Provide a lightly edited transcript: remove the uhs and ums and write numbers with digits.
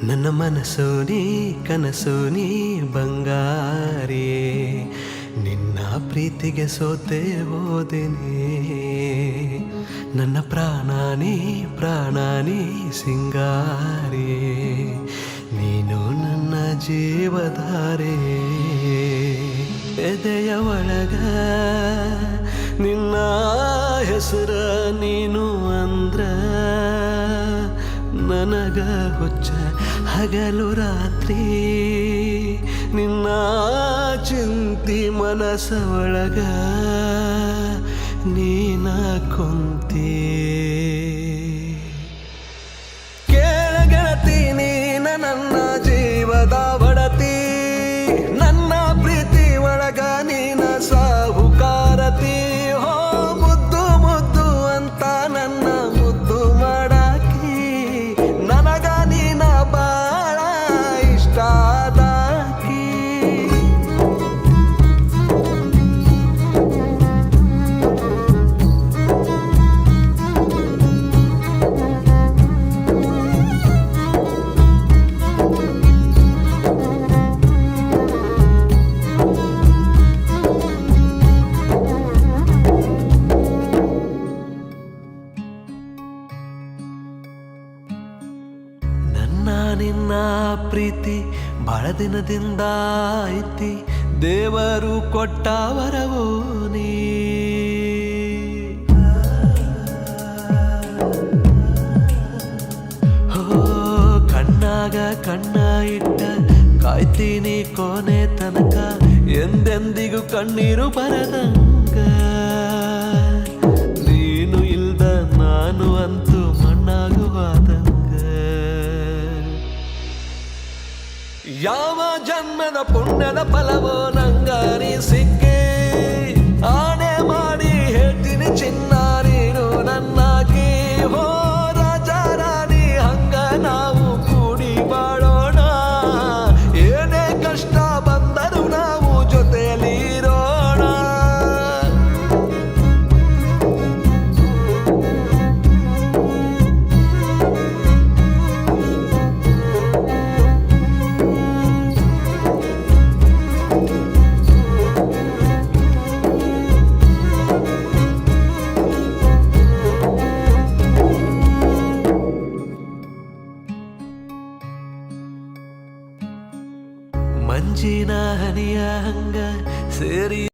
ನನ್ನ ಮನಸ್ಸು ನೀ ಕನಸು ನೀ ಬಂಗಾರಿ, ನಿನ್ನ ಪ್ರೀತಿಗೆ ಸೋತೆ ಹೋದೆನೆ. ನನ್ನ ಪ್ರಾಣ ನೀ ಸಿಂಗಾರಿ, ನೀನು ನನ್ನ ಜೀವಧಾರೆ. ಎದೆಯ ಒಳಗ ನಿನ್ನ ಹೆಸರ ನೀನು ಅಂದ್ರ ನನಗ ಹುಚ್ಚ ಹಗಲು ರಾತ್ರಿ. ನಿನ್ನ ಚಿಂತಿ ಮನಸ ಒಳಗ ನೀನ ಕುಂತಿ. ಕೇಳ ಗೆಳತಿ ನೀನ ನನ್ನ ಜೀವದ ಬಡತಿ, ನನ್ನ ಪ್ರೀತಿ ಒಳಗ ನೀನ ಸಾಹುಕಾರತಿ. ಹೋ ಮುದ್ದು ಮುದ್ದು ಅಂತ ನನ್ನ ಮುದ್ದು ಮಾಡಾಕಿ, ನನಗ ನೀನ ಬಾಳ ಇಷ್ಟ ಆದಾಕಿ. ನಿನ್ನ ಪ್ರೀತಿ ಬಹಳ ದಿನದಿಂದ ಐತಿ, ದೇವರು ಕೊಟ್ಟ ವರವೋ ನೀ. ಹೋ ಕಣ್ಣಾಗ ಕಣ್ಣ ಇಟ್ಟ ಕಾಯ್ತೀನಿ ಕೊನೆ ತನಕ, ಎಂದೆಂದಿಗೂ ಕಣ್ಣೀರು ಬರದಂಗ. ನೀನು ಇಲ್ದ ನಾನು ಅಂತೂ ಮಣ್ಣಾಗುವಾದಂಗ. ಯಾವ ಜನ್ಮದ ಪುಣ್ಯದ ಫಲವೋ ನಂಗ ನೀ ಸಿಕ್ಕಿ, ಆಣೆ ಮಾಡಿ ಹೇಳ್ತೀನಿ ಚಿನ್ನ ನೀನು ನನ್ನಾಗಿ. ಹೋ ರಾಜ ರಾಣಿ ಹಂಗ ನಾವು ಕೂಡಿ ಬಾಳೋಣ, ಏನೇ ಕಷ್ಟ ಬಂದರೂ ನಾವು ಜೊತೆಯಲ್ಲಿ ಇರೋಣ. ಮಂಜಿನ ಹನಿಯ ಹಂಗ ಸೇರಿ